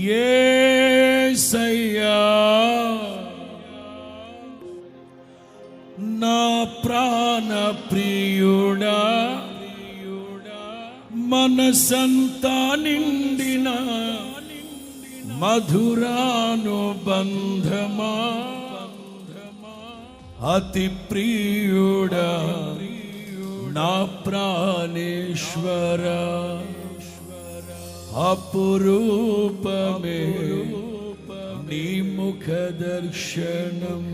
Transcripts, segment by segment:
యేసయ్యా నా ప్రాణ ప్రియుడా, మనసంతా నిండిన మధురానుబంధమా, అతి ప్రియుడా నా ప్రాణేశ్వరా, అపురూపమే నీ ముఖ దర్శనం.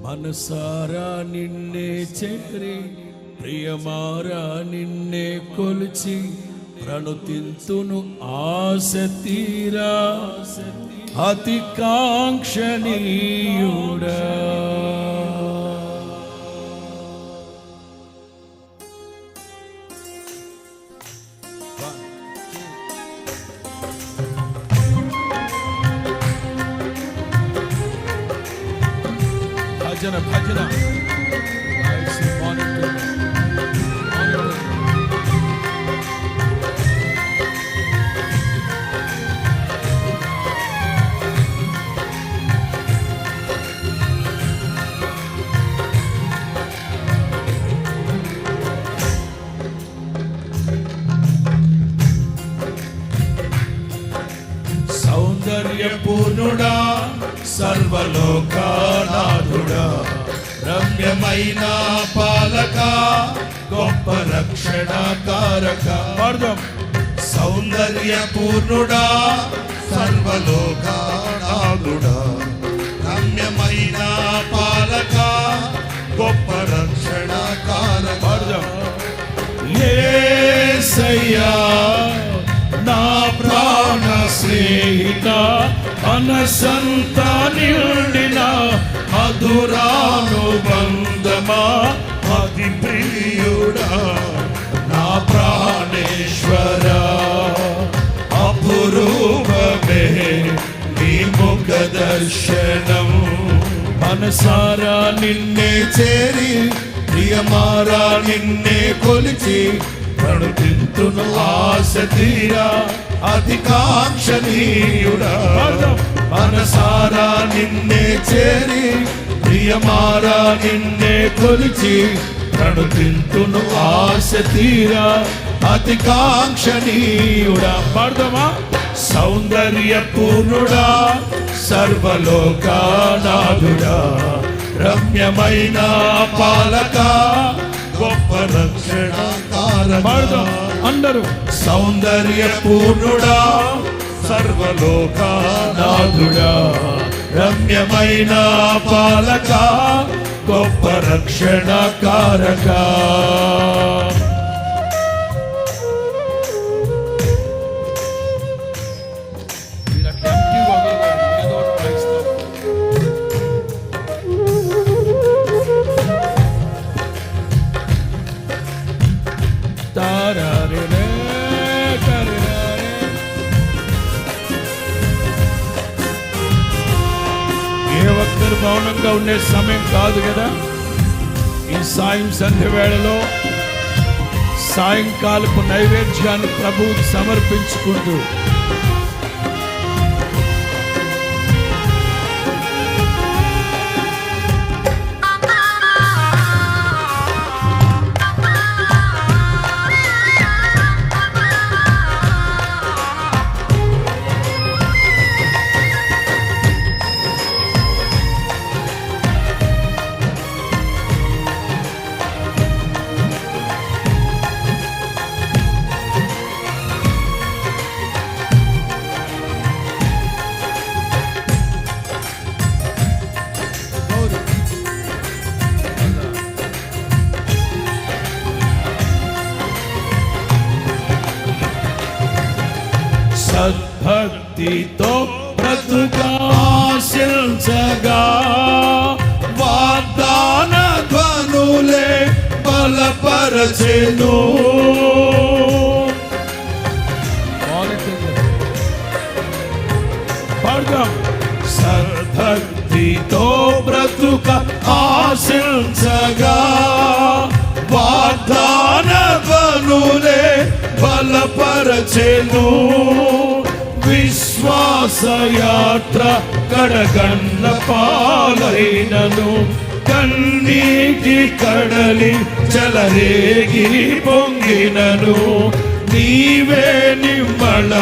మనసారా నిన్నే చేరి ప్రియమారా నిన్నే కొలిచి ప్రణుతింతును ఆశ తీరా, అతి కాంక్షణీయుడా. భజన భజన సౌందర్యపూర్ణుడా, సర్వలోకానాథుడా, రమ్యమైన పాలక, గొప్ప రక్షణకారక. సౌందర్యపూర్ణుడా, సర్వలోకానాథుడా, రమ్యమైన పాలక, గొప్ప రక్షణకారక. యేసయ్యా నా ప్రాణ స్నేహిత, మనసంతా నిండిన మధురానుబంధమా, అతి ప్రియుడా నా ప్రాణేశ్వరా, అపురూపమే నీ ముఖ దర్శనం. మనసారా నిన్నే చేరి ప్రియమారా నిన్నే కొలిచి ప్రణుతింతును ఆశ తీరా, అతి కాంక్షణీయుడా. మనసారా నిన్నే చేరి ప్రియమారా నిన్నే కొలిచి ప్రణుతింతును ఆశ తీరా, అతి కాంక్షణీయుడా. పాడదామా? సౌందర్యపూర్ణుడా, సర్వలోకానాథుడా, రమ్యమైన పాలక, గొప్ప రక్షణకారక. అందరూ సౌందర్యపూర్ణుడా, సర్వలోకానాథుడా, రమ్యమైన పాలక, గొప్ప రక్షణకారక. ఏ ఒక్కరు మౌనంగా ఉండే సమయం కాదు కదా. ఈ సాయం సంధ్య వేళలో సాయంకాలపు నైవేద్యాన్ని ప్రభువుకి సమర్పించుకుంటూ సద్భక్తితో బ్రతుకాశించగా, వాగ్దాన ధ్వనులే బలపరచెను. సద్భక్తితో బ్రతుక ఆశించగా, వాగ్దాన ధ్వనులే బలపరచెను. యాత్ర కడగండ్ల పాలైనను, కన్నీటి కడలి చెలరేగి పొంగినను, నీవే నిమ్మళపరచినావు.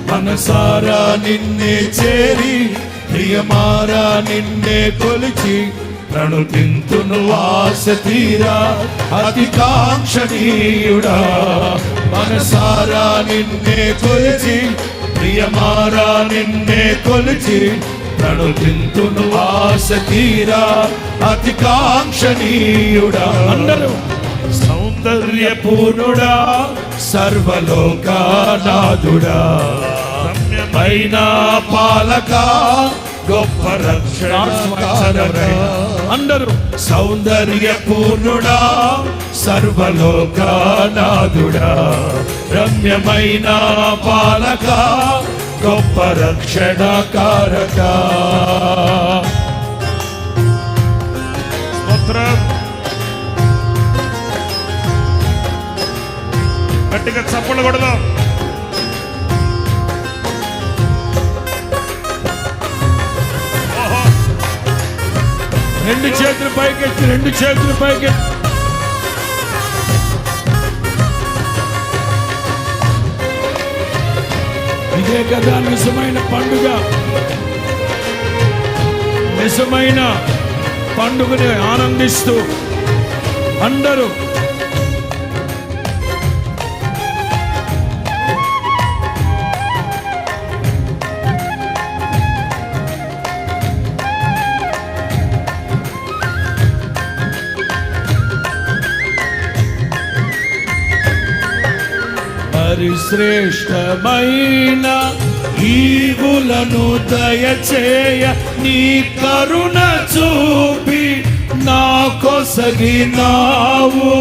మనసారా నిన్నే చేరి ప్రియమారా నిన్నే కొలిచి, ప్రణుతింతును ఆశ తీరా అతి కాంక్షణీయుడా. మనసారా నిన్నే కొలిచి ప్రియమారా నిన్నే కొలిచి, ప్రణుతింతును ఆశ తీరా అతి కాంక్షణీయుడా. అందరూ సౌందర్యపూర్ణుడా సర్వలోకనాథుడా, రమ్యమైన పాలక గొప్ప రక్షణకారక. అందరూ సౌందర్యపూర్ణుడా సర్వలోకనాథుడా, రమ్యమైన పాలక గొప్ప రక్షణకారక. గట్టిగా చప్పట్లు కొడదాం. రెండు చేతులు పైకెత్తి, రెండు చేతులు పైకెత్తి. ఇదే కదా నిజమైన పండుగ. నిజమైన పండుగని ఆనందిస్తూ అందరూ శ్రేష్టమైన ఈవులను దయచేయ, నీ కరుణ చూపి నా కొసగినావు.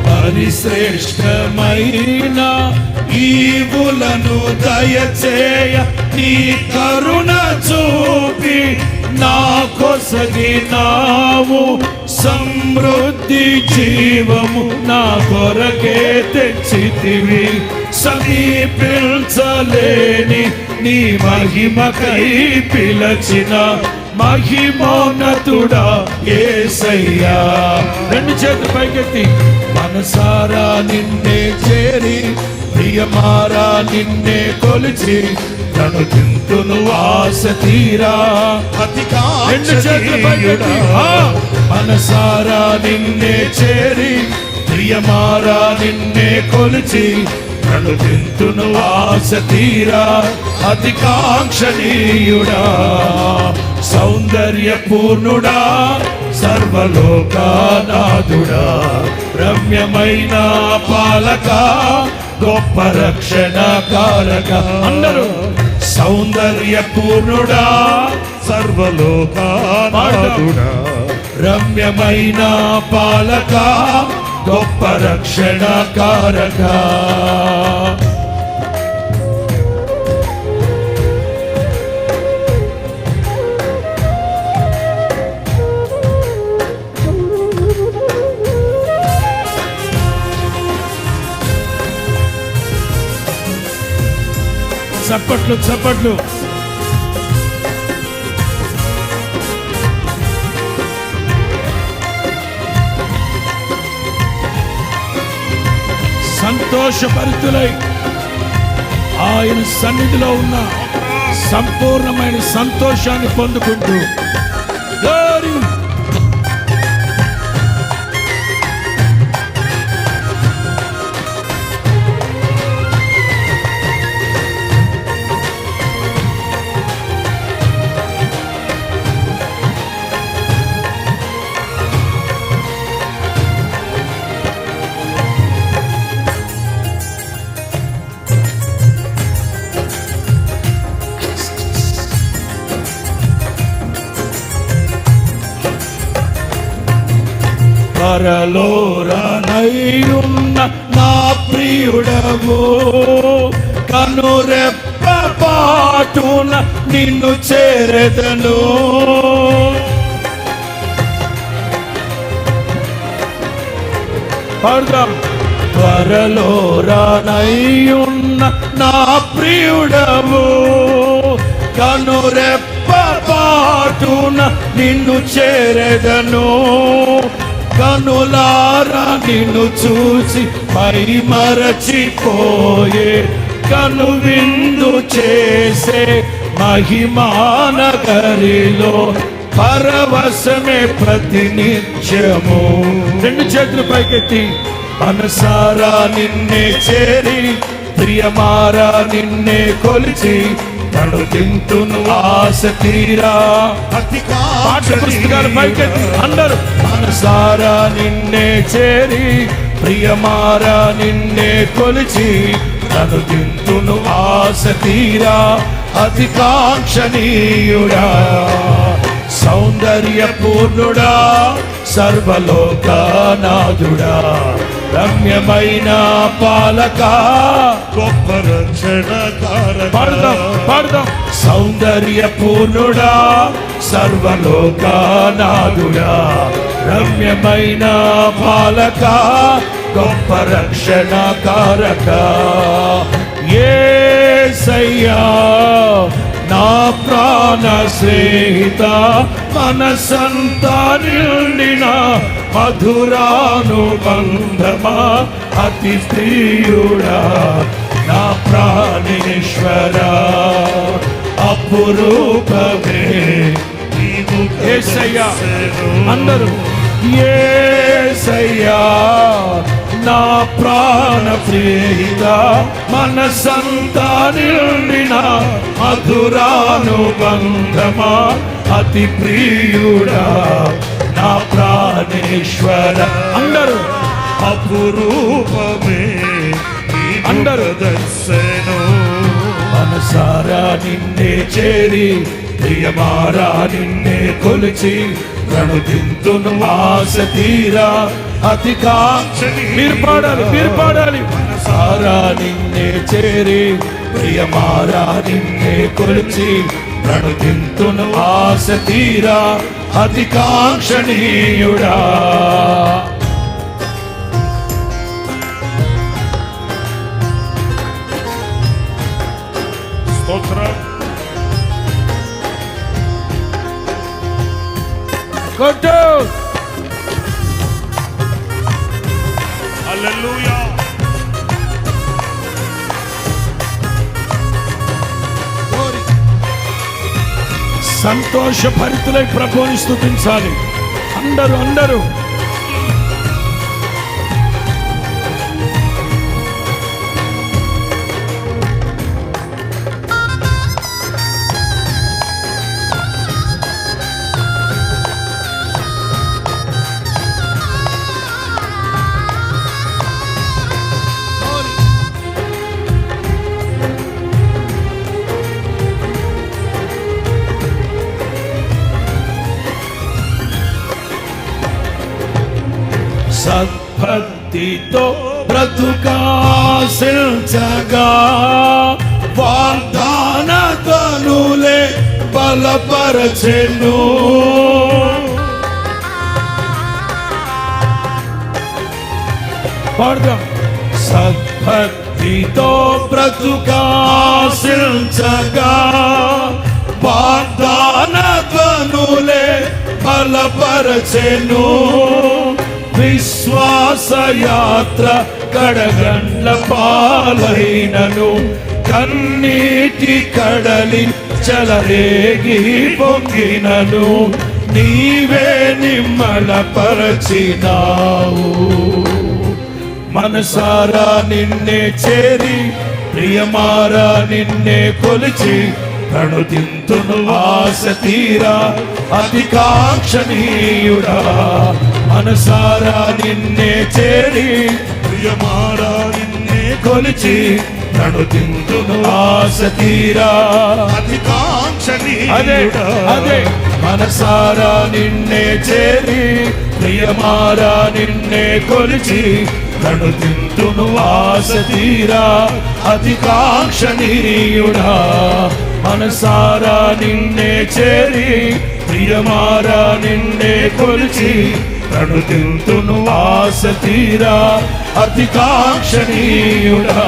పరిశ్రేష్టమైన ఈవులను దయచేయ, నీ కరుణ చూపి నా కొసగినావు. సమృద్ధి జీవము నా కొరకే తెచ్చితివి, సమీపించలేని నీ మహిమకై పిలచిన మహిమోన్నతుడా యేసయ్యా. రెండు చేతులు పైకెత్తి. మనసారా నిన్నే చేరి ప్రియమారా నిన్నే కొలిచి, ప్రణుతింతును ఆశ తీరా అతి కాంక్షణీయుడా. మనసారా నిన్నే చేరి ప్రియమారా నిన్నే కొలిచి, ప్రణుతింతును ఆశ తీరా అతి కాంక్షణీయుడా. సౌందర్యపూర్ణుడా సర్వలోకనాథుడా, రమ్యమైన పాలక గొప్ప రక్షణకారక. అందరూ సౌందర్యపూర్ణుడా సర్వలోకనాథుడా, రమ్యమైన పాలక గొప్ప రక్షణకారక. చప్పట్లు చప్పట్లు. సంతోషభరితులై ఆయన సన్నిధిలో ఉన్న సంపూర్ణమైన సంతోషాన్ని పొందుకుంటూ glory. పరలోరనైయున్న నా ప్రియుడవు, కనురెప్ప పాటున నిన్ను చేరెదను. పాడుదాం. త్వరలో రానయ్యున్న నా ప్రియుడవు, కనురెప్ప పాటున నిన్ను చేరెదను. కనులారా నిన్ను చూసి పై మరచిపోయే, కను విందు చేసే మహిమానగరిలో పరవశమే ప్రతినిత్యము. రెండు చేతులు పైకెత్తి, మనసారా నిన్నే చేరి ప్రియమారా నిన్నే కొలిచి తను తింటును ఆశ తీరా. పాఠ్య పుస్తకాలు పైకెత్తి అందరూ, మనసారా నిన్నే చేరి ప్రియమారా నిన్నే కొలిచి తను తింటును ఆశ తీరా. అతికాంక్షణీయుడా, సౌందర్య పూర్ణుడా, సర్వలోకనాథుడా, రమ్యమైన పాలక, గొప్ప రక్షణకారక. పాడదాం. సౌందర్య పూర్ణుడా, సర్వలోకనాథుడా, రమ్యమైన పాలక, గొప్ప రక్షణకారక. యేసయ్యా నా ప్రాణ స్నేహిత, మనసంతా నిండిన మధురానుబంధమా, అతి ప్రియుడా నా ప్రాణేశ్వర, అపురూపమే యేసయ్యా. అందరూ యేసయ్యా నా ప్రాణ ప్రియుడ, మనసంతా నిండిన మధురానుబంధమా, అతి ప్రియుడా నా ప్రాణేశ్వర. అందరూ అపురూపమే అందరూ దర్శనం. మనసారా నిన్నే చేరి ప్రియమారా నిన్నే కొలిచి ప్రణుతింతును ఆశ తీరా. మీరు పాడాలి. మనసారా నిన్నే చేరి ప్రియమారా నిన్నే కొలిచి ప్రణుతింతును ఆశ తీరా. అతికాంక్షణీయుడా, స్తోత్రం. కొట్టు. హల్లెలూయా. సంతోషభరితులై ప్రభువుని స్తుతించాలి అందరూ. సద్భక్తితో బ్రతుకాశించగా, వాగ్దాన తనులే బలపరచెను. పాడదాం. సద్భక్తితో బ్రతుకాశించగా, వాగ్దాన తనులే బలపరచెను. విశ్వాసయాత్ర కడగండ్ల పాలైనను, కన్నీటి కడలి చలరేగి పొంగినను, నీవే నిమ్మలపరచినావు. మనసారా నిన్నే చేరి ప్రియమారా నిన్నే కొలిచి ప్రణుతింతును ఆశ తీరా. అతికాంక్షణీయుడా, మనసారా నిన్నే చేరి ప్రియమారా నిన్నే కొలిచి ప్రణుతింతును ఆశ తీరా. అతికాంక్షణీయుడా, అదే మనసారా నిన్నే చేరి ప్రియమారా నిన్నే కొలిచి ప్రణుతింతును ఆశ తీరా. అతికాంక్షణీయుడా, మనసారా నిన్నే చేరి ప్రియమారా నిన్నే కొలిచి ప్రణుతింతును ఆశ తీరా అతికాంక్షణీయుడా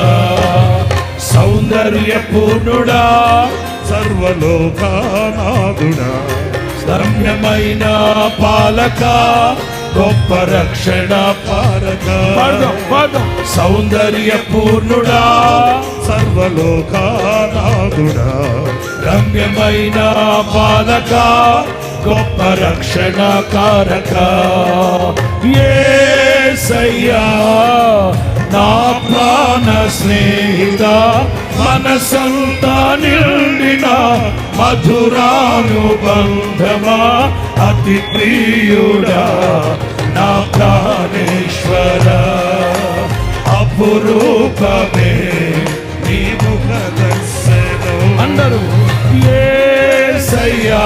సౌందర్య పూర్ణుడా సర్వలోకానాథుడా రమ్యమైన పాలక గొప్ప రక్షణ పారక సౌందర్య పూర్ణుడా సర్వలోకానాథుడా రమ్యమైన పాలక గొప్ప రక్షణ కారక యేసయ్యా నా ప్రాణ స్నేహిత మనసంతా నిండిన మధురానుబంధమా అతి ప్రియుడా నా ప్రాణేశ్వర అపురూపమే నీ ముఖ దర్శనం అందరూ యేసయ్యా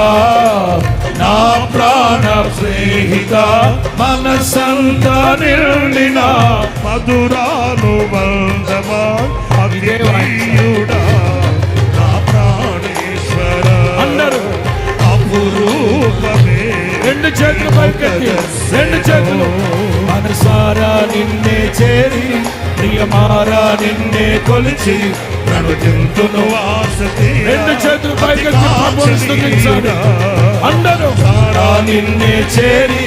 నా ప్రాణ స్నేహిత మనసంతా నిండిన మధురానుబంధమా అతిప్రియుడా నా ప్రాణేశ్వర అందరూ అపురూపమే రెండు చేతులు పైకెత్తి రెండు చేతులు మనసారా నిన్నే చేరి ప్రియమారా నిన్నే కొలిచి ప్రణుతింతును ఆసక్తి రెండు చేతులు పైకెత్తి ప్రభువుని స్తుతించాలి అందరూ సారా నిన్నే చేరి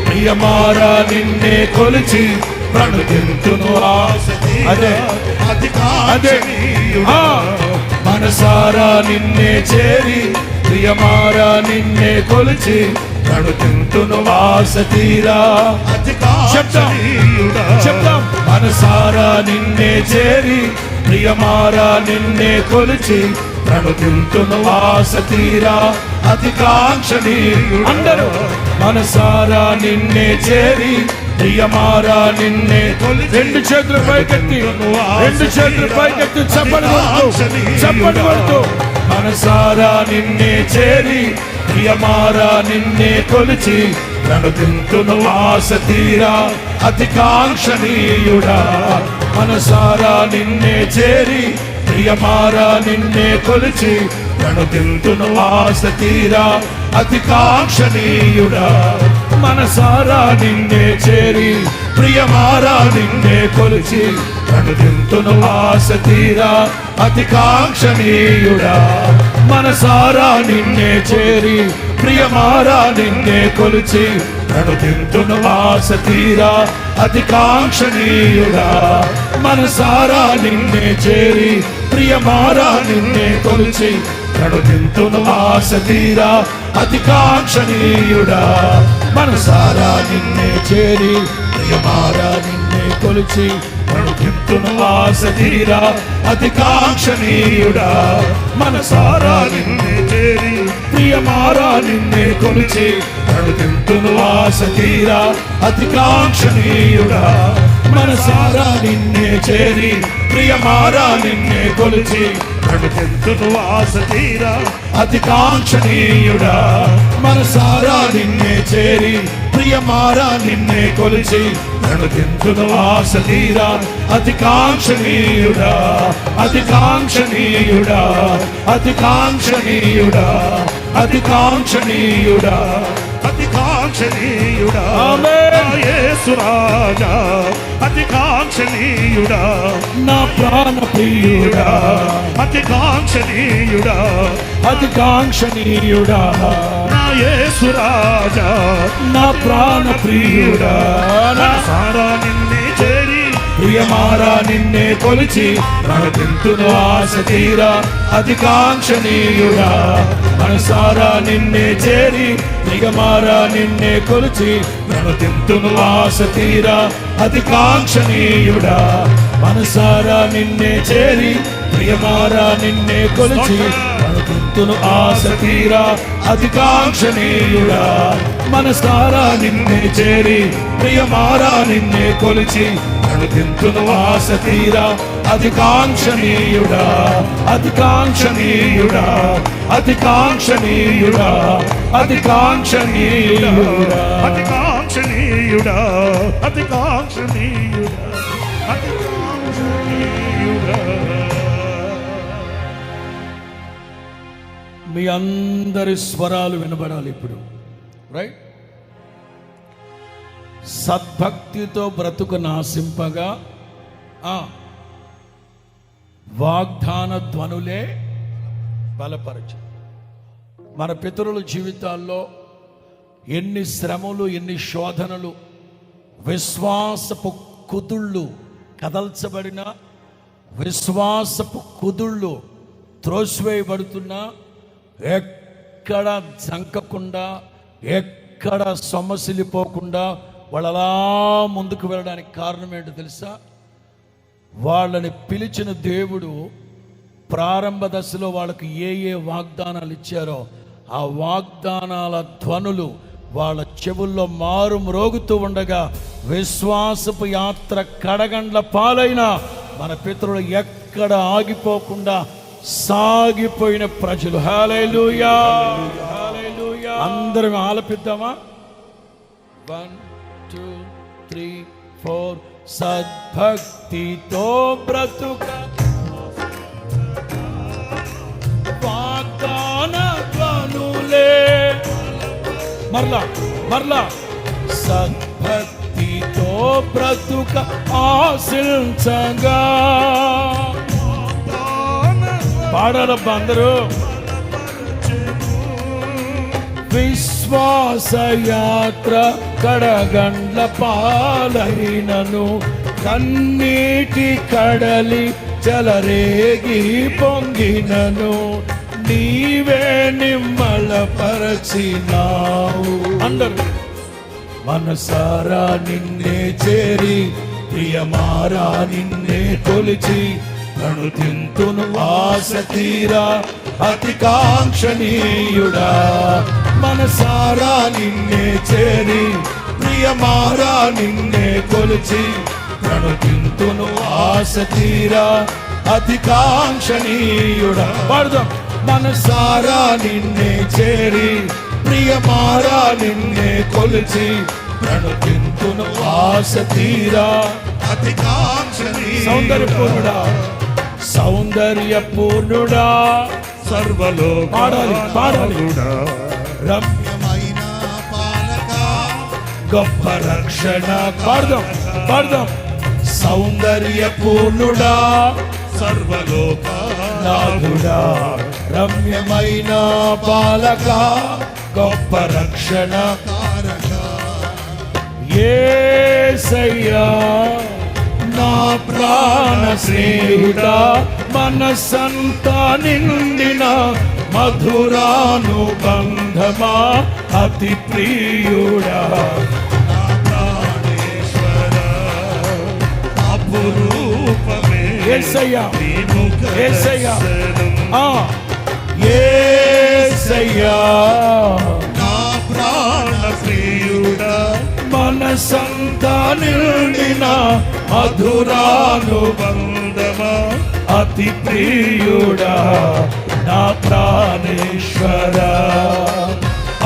ప్రియమారా నిన్నే కొలిచి ప్రణుతింతును అదే అదే మనసారా నిన్నే చేరి ప్రియమారా నిన్నే కొలిచి ప్రణుతింతును ఆశ తీరా చెప్తాం మనసారా నిన్నే చేరి ప్రియమారా నిన్నే కొలిచి ప్రణుతింతును ఆశ తీరా అతికాంక్షణీయుడా అందరూ మనసారా నిన్నే చేరి ప్రియమారా నిన్నే రెండు చేతులు పైకెత్తి రెండు చేతులు పైకెత్తి చప్పటి కొడుతూ మనసారా నిన్నే చేరి ప్రియమారా నిన్నే కొలిచి ప్రణుతింతును ఆశ తీరా అతికాంక్షణీయుడా మనసారా నిన్నే చేరి ప్రియమారా నిన్నే కొలిచి ప్రణుతింతును ఆశ తీరా అతికాంక్షణీయుడా మనసారా నిన్నే చేరి ప్రియమారా నిన్నే కొలిచి ప్రణుతింతును ఆశ తీరా అతికాంక్షణీయుడా మనసారా నిన్నే చేరి ప్రియమారా నిన్నే కొలిచి ప్రణుతింతును ఆశ తీరా అతికాంక్షణీయుడా మనసారా నిన్నే చేరి ప్రియమారా నిన్నే కొలిచి ప్రణుతింతును ఆశ తీరా అతికాంక్షణీయుడా మనసారా నిన్నే చేరి ప్రియమారా నిన్నే కొలిచి ప్రణుతింతును ఆశ తీరా అతికాంక్షణీయుడా మనసారా నిన్నే చేరి ప్రియమారా నిన్నే కొలిచి ప్రణుతింతును ఆశ తీరా అతికాంక్షణీయుడా మనసారా నిన్నే చేరి ప్రియమారా నిన్నే కొలిచి ప్రణుతింతును ఆశ తీరా అతికాంక్షణీయుడా మనసారా నిన్నే చేరి ప్రియమారా నిన్నే కొలిచి ప్రణుతింతును ఆశ తీరా అతికాంక్షణీయుడా అతికాంక్షణీయుడా అతికాంక్షణీయుడా అతికాంక్షణీయుడా అతికాంక్షణీయుడా ఆమేన్. నా యేసు రాజా అతికాంక్షణీయుడా నా ప్రాణ ప్రియుడా అతికాంక్షణీయుడా అతికాంక్షణీయుడా నా యేసు రాజా నా ప్రాణ ప్రియుడా సారా నిన్నే చేరి ప్రియమారా నిన్నే కొలిచి ప్రణతింతును ఆశ తీరా అతికాంక్షణీయుడా మనసారా నిన్నే చేరి ప్రియమారా నిన్నే కొలిచి ప్రణతింతును ఆశ తీరా అతికాంక్షణీయుడా మనసారా నిన్నే చేరి ప్రియమారా నిన్నే కొలిచి ప్రణతింతును ఆశ తీరా అతికాంక్షణీయుడా మనసారా నిన్నే చేరి ప్రియమారా నిన్నే కొలిచి ప్రణతింతును ఆశ తీరా అతికాంక్షణీయుడా అతికాంక్షణీయుడా అతికాంక్షణీయుడా అతికాంక్షణీయుడా అతికాంక్షణీయుడా అతికాంక్షణీయుడా అతికాంక్షణీయుడా మీ అందరి స్వరాలు వినబడాలి ఇప్పుడు రైట్ సద్భక్తితో బ్రతుకు నాశింపగా వాగ్దాన ధ్వనులే బలపరచు. మన పితరుల జీవితాల్లో ఎన్ని శ్రమలు, ఎన్ని శోధనలు, విశ్వాసపు కుదుళ్ళు కదల్చబడిన, విశ్వాసపు కుదుళ్ళు త్రోసివేయబడుతున్నా ఎక్కడ జంకకుండా, ఎక్కడ సొమ్మసిల్లిపోకుండా వాళ్ళు అలా ముందుకు వెళ్ళడానికి కారణం ఏంటో తెలుసా? వాళ్ళని పిలిచిన దేవుడు ప్రారంభ దశలో వాళ్ళకి ఏ వాగ్దానాలు ఇచ్చారో ఆ వాగ్దానాల ధ్వనులు వాళ్ళ చెవుల్లో మారు మ్రోగుతూ ఉండగా విశ్వాసపు యాత్ర కడగండ్ల పాలైన మన పితరులు ఎక్కడ ఆగిపోకుండా సాగిపోయిన ప్రజలు. హల్లెలూయా, హల్లెలూయా. అందరం ఆలపిద్దామా? 1 2 3 4. సద్భక్తితో బ్రతుక వాగ్దాన ధ్వనులే. మరలా సద్భక్తితో బ్రతుక ఆశించగా. పాడారబ్బా అందరూ. విశ్వాసయాత్ర కడగండ్ల పాలైనను, కన్నీటి కడలి చెలరేగి పొంగినను, నీవే నిమ్మలపరచినావు. అందరూ మనసారా నిన్నే చేరి, ప్రియమారా నిన్నే కొలిచి, ప్రణుతింతును ఆశ తీరా అతి కాంక్షణీయుడా. మనసారా నిన్నే చేరి, ప్రియమారా నిన్నే కొలిచి, ప్రణుతింతును ఆశ తీరా అతి కాంక్షణీయుడా. పాడదాం. మనసారా నిన్నే చేరి, ప్రియమారా నిన్నే కొలిచి, ప్రణుతింతును ఆశ తీరా అతి కాంక్షణీయుడా. సౌందర్యపూర్ణుడా, సౌందర్యపూర్ణుడా, సర్వలోక పాడాలి. రమ్యమైన పాలక, గొప్ప రక్షణ. పాడదాం. సౌందర్యపూర్ణుడా, సర్వలోక నాథుడా, రమ్యమైన పాలక, గొప్ప రక్షణ కారక. యేసయ్యా నా ప్రాణ స్నేహితా, మనసంతా నిండిన మధురానుబంధమా, అతి ప్రియుడా. నా ప్రాణేశ్వర అపురూపమే యేసయ్యా, నీ ముఖ యేసయ్యా, దర్శనం. యేసయ్యా నా ప్రాణ ప్రియుడా, మనసంతా నిండిన మధురానుబంధమా, అతి ప్రియుడా. నా ప్రాణేశ్వర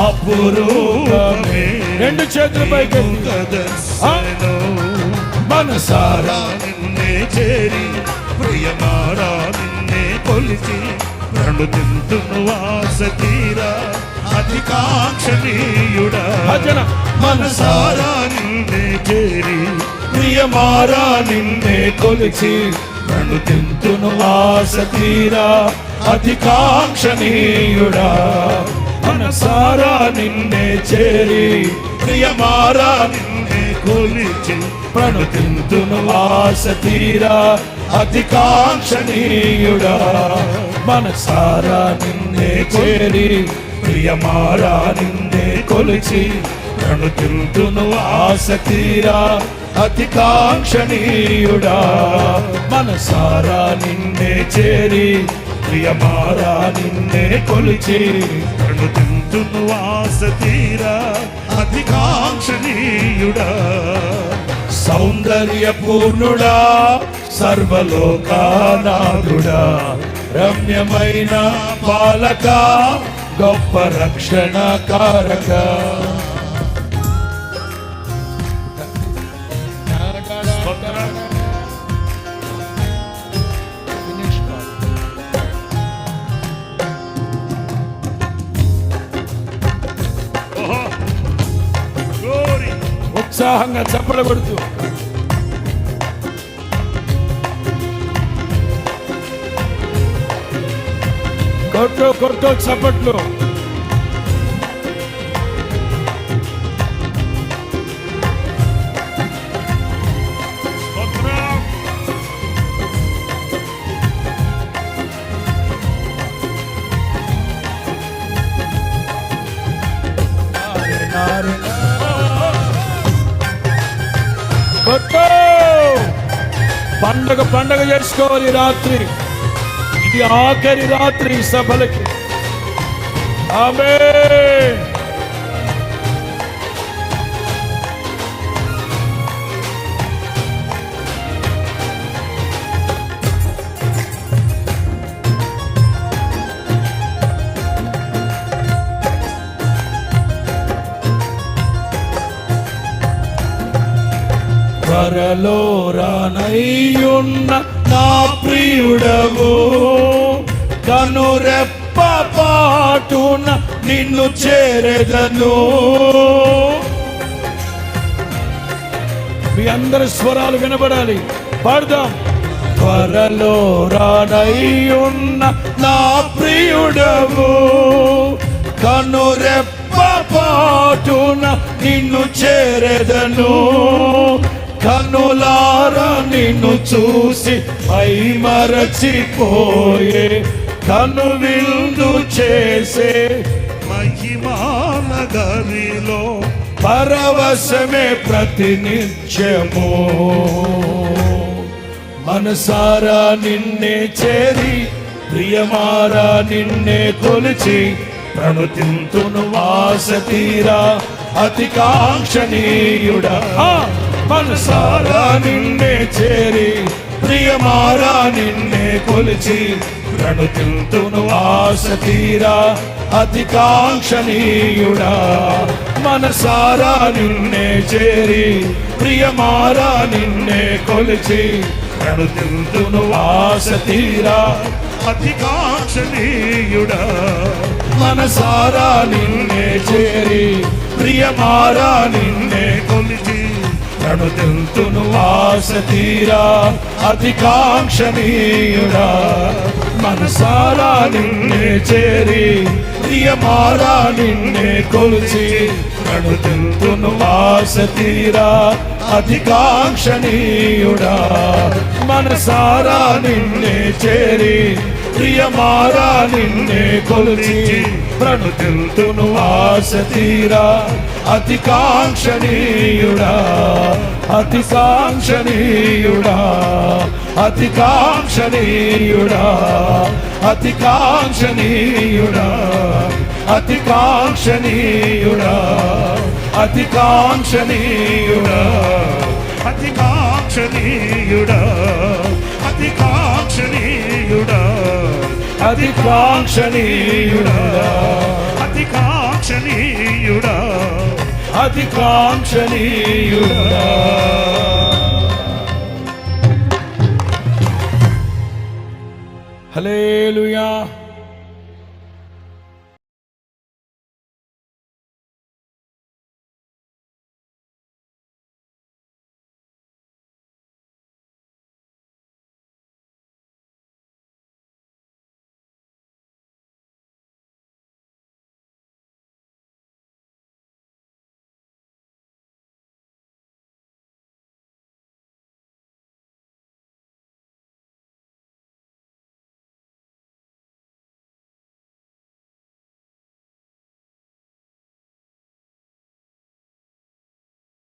అపురూపమే. రెండు చేతుల పైకి మనసారా నిన్నే చేరి, ప్రియమారా నిన్నే కొలిచి, ప్రణుతింతును ఆశ తీరా అతి కాంక్షణీయుడా. భజన. మనసారా నిన్నే చేరి, ప్రియమారా నిన్నే కొలిచి, ప్రణుతింతును ఆశ తీరా అతి కాంక్షణీయుడా. మనసారా నిన్నే చేరి, ప్రియమారా నిన్నే కొలిచి, ప్రణుతింతును ఆశ తీరా అతి కాంక్షణీయుడా. మనసారా నిన్నే చేరి, ప్రియమారా నిన్నే కొలిచి, ప్రణుతింతును ఆశ తీరా అతి కాంక్షణీయుడా. మనసారా నిన్నే చేరి, ప్రియమారా నిన్నే కొలిచి, ప్రణుతింతును ఆశ తీరా అతి కాంక్షణీయుడా. సౌందర్యపూర్ణుడా, సర్వలోకానాథుడా, రమ్యమైన పాలక, గొప్ప రక్షణ కారక. ఉత్సాహంగా చప్పట్లు కొడుతూ కొట్టు చప్పట్లు. కొట్టు. పండగ చేసుకోవాలి రాత్రి. ఇది ఆఖరి రాత్రి సభలకి. ఆమేన్. త్వరలో రానయ్యున్న నా ప్రియుడవు, కనురెప్ప పాటున నిన్ను చేరెదను. మీ అందరి స్వరాలు వినబడాలి, పాడదాం. త్వరలో రానయ్యున్న నా ప్రియుడవు, కనురెప్ప పాటున నిన్ను చేరెదను. కనులారా నిన్ను చూసి మైమరచిపోయే, కను విందు చేసే మహిమానగరిలో పరవశమే ప్రతినిత్యము. మనసారా నిన్నే చేరి, ప్రియమారా నిన్నే కొలిచి, ప్రణుతింతును ఆశ తీరా అతికాంక్షణీయుడా. మనసారా నిన్నే చేరి, ప్రియమారా నిన్నే కొలిచి, ప్రణుతింతును ఆశ తీరా అతికాంక్షణీయుడా. మనసారా నిన్నే చేరి, ప్రియమారా నిన్నే కొలిచి, ప్రణుతింతును ఆశ తీరా అతికాంక్షణీయుడా. మనసారా నిన్నే చేరి, ప్రియమారా నిన్నే కొలిచి, ప్రణుతింతును ఆశ తీరా అతికాంక్షణీయుడా. మనసారా నిన్నే చేరి, ప్రియమారా నిన్నే కొలిచి, ప్రణుతింతును ఆశ తీరా అతికాంక్షణీయుడా. మనసారా నిన్నే చేరి, ప్రియమారా నిన్నే కొలిచి, ప్రణుతింతును ఆశ తీరా అతికాంక్షణీయుడా. అతికాంక్షణీయుడా, అతికాంక్షణీయుడా, అతికాంక్షణీయుడా, అతికాంక్షణీయుడా, అతికాంక్షణీయుడా, అతికాంక్షణీయుడా, అతికాంక్షణీయుడా, అతికాంక్షణీయుడా, అతికాంక్షణీయుడా, అతికాంక్షణీయుడా. హల్లెలూయా.